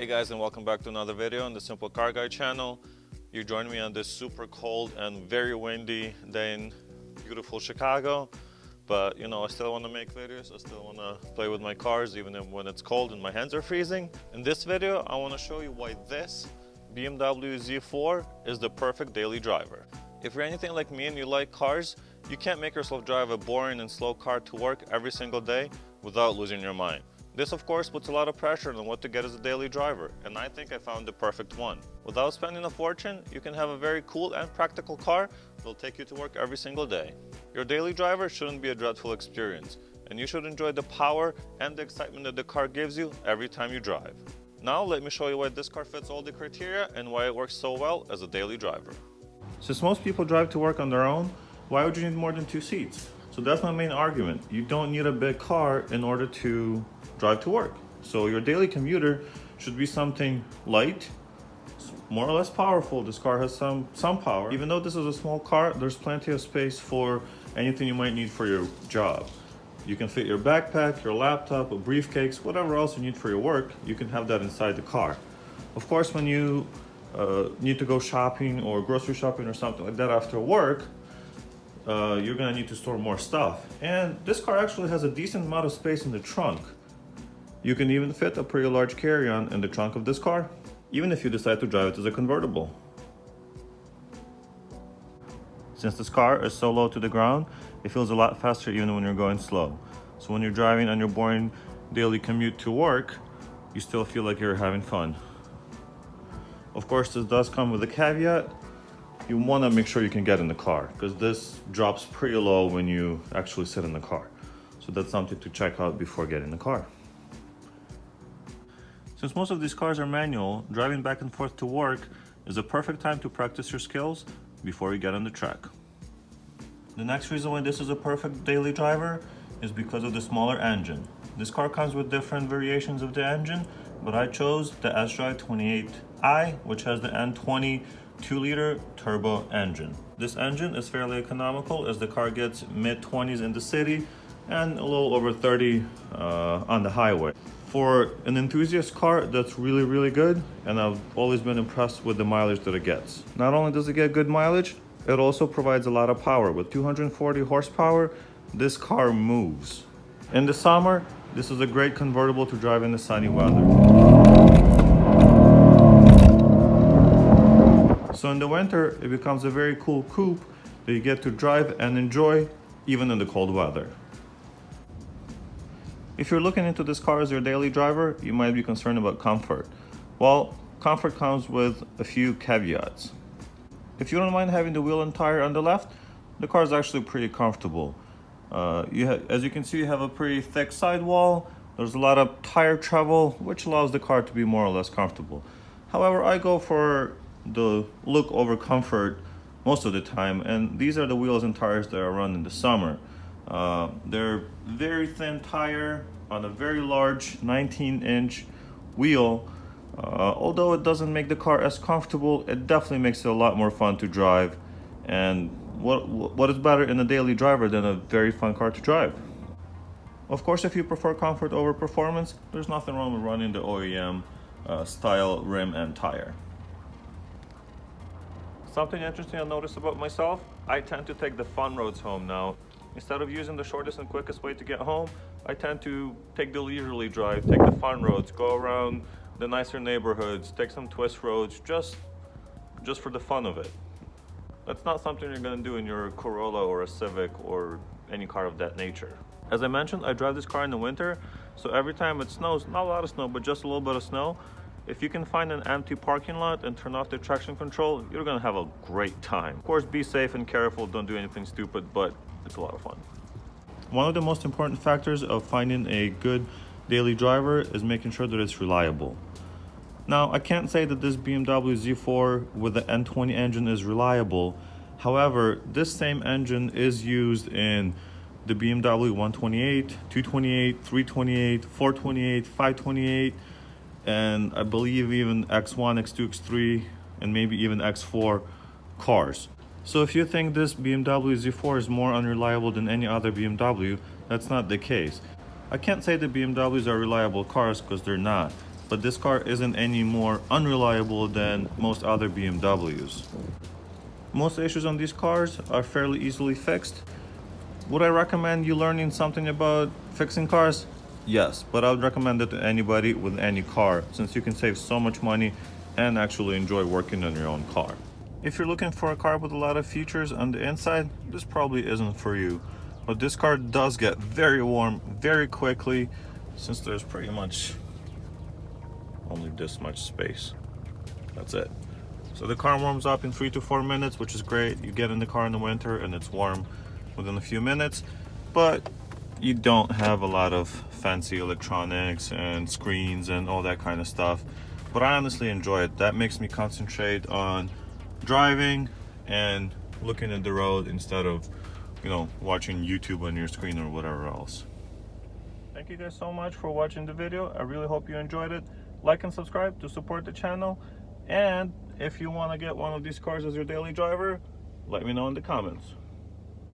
Hey guys, and welcome back to another video on the Simple Car Guy channel. You joined me on this super cold and very windy day in beautiful Chicago. But you know, I still want to make videos. I still want to play with my cars even when it's cold and my hands are freezing. In this video, I want to show you why this BMW Z4 is the perfect daily driver. If you're anything like me and you like cars, you can't make yourself drive a boring and slow car to work every single day without losing your mind. This of course puts a lot of pressure on what to get as a daily driver, and I think I found the perfect one. Without spending a fortune, you can have a very cool and practical car that will take you to work every single day. Your daily driver shouldn't be a dreadful experience, and you should enjoy the power and the excitement that the car gives you every time you drive. Now let me show you why this car fits all the criteria and why it works so well as a daily driver. Since most people drive to work on their own, why would you need more than 2 seats? So that's my main argument. You don't need a big car in order to drive to work. So your daily commuter should be something light, more or less powerful. This car has some power. Even though this is a small car, there's plenty of space for anything you might need for your job. You can fit your backpack, your laptop, a briefcase, whatever else you need for your work, you can have that inside the car. Of course, when you need to go shopping or grocery shopping or something like that after work, you're gonna need to store more stuff. And this car actually has a decent amount of space in the trunk. You can even fit a pretty large carry-on in the trunk of this car, even if you decide to drive it as a convertible. Since this car is so low to the ground, it feels a lot faster even when you're going slow. So when you're driving on your boring daily commute to work, you still feel like you're having fun. Of course, this does come with a caveat. You want to make sure you can get in the car, because this drops pretty low when you actually sit in the car. So that's something to check out before getting in the car. Since most of these cars are manual, driving back and forth to work is a perfect time to practice your skills before you get on the track. The next reason why this is a perfect daily driver is because of the smaller engine. This car comes with different variations of the engine, but I chose the S-Drive 28i, which has the N20 2-liter turbo engine. This engine is fairly economical as the car gets mid-20s in the city and a little over 30 on the highway. For an enthusiast car, that's really good, and I've always been impressed with the mileage that it gets. Not only does it get good mileage, it also provides a lot of power. With 240 horsepower, this car moves. In the summer, this is a great convertible to drive in the sunny weather. So in the winter, it becomes a very cool coupe that you get to drive and enjoy even in the cold weather. If you're looking into this car as your daily driver, you might be concerned about comfort. Well, comfort comes with a few caveats. If you don't mind having the wheel and tire on the left, the car is actually pretty comfortable. As you can see, you have a pretty thick sidewall. There's a lot of tire travel, which allows the car to be more or less comfortable. However, I go for the look over comfort most of the time, and these are the wheels and tires that I run in the summer. They're very thin tire on a very large 19-inch wheel. Although it doesn't make the car as comfortable, it definitely makes it a lot more fun to drive. And what is better in a daily driver than a very fun car to drive? Of course, if you prefer comfort over performance, there's nothing wrong with running the OEM style rim and tire. Something interesting I noticed about myself, I tend to take the fun roads home now. Instead of using the shortest and quickest way to get home, I tend to take the leisurely drive, take the fun roads, go around the nicer neighborhoods, take some twist roads, just for the fun of it. That's not something you're gonna do in your Corolla or a Civic or any car of that nature. As I mentioned, I drive this car in the winter, so every time it snows, not a lot of snow, but just a little bit of snow, if you can find an empty parking lot and turn off the traction control, you're gonna have a great time. Of course, be safe and careful, don't do anything stupid, but it's a lot of fun. One of the most important factors of finding a good daily driver is making sure that it's reliable. Now, I can't say that this BMW Z4 with the N20 engine is reliable. However, this same engine is used in the BMW 128, 228, 328, 428, 528, and I believe even X1, X2, X3, and maybe even X4 cars. So if you think this BMW Z4 is more unreliable than any other BMW, that's not the case. I can't say that BMWs are reliable cars because they're not. but this car isn't any more unreliable than most other BMWs. Most issues on these cars are fairly easily fixed. Would I recommend you learning something about fixing cars? Yes, but I would recommend it to anybody with any car, since you can save so much money and actually enjoy working on your own car. If you're looking for a car with a lot of features on the inside, this probably isn't for you. But this car does get very warm very quickly, since there's pretty much only this much space. That's it. So the car warms up in 3 to 4 minutes, which is great. You get in the car in the winter and it's warm within a few minutes, but you don't have a lot of fancy electronics and screens and all that kind of stuff. But I honestly enjoy it. That makes me concentrate on driving and looking at the road instead of, watching YouTube on your screen or whatever else. Thank you guys so much for watching the video. I really hope you enjoyed it. Like and subscribe to support the channel. And if you want to get one of these cars as your daily driver, let me know in the comments.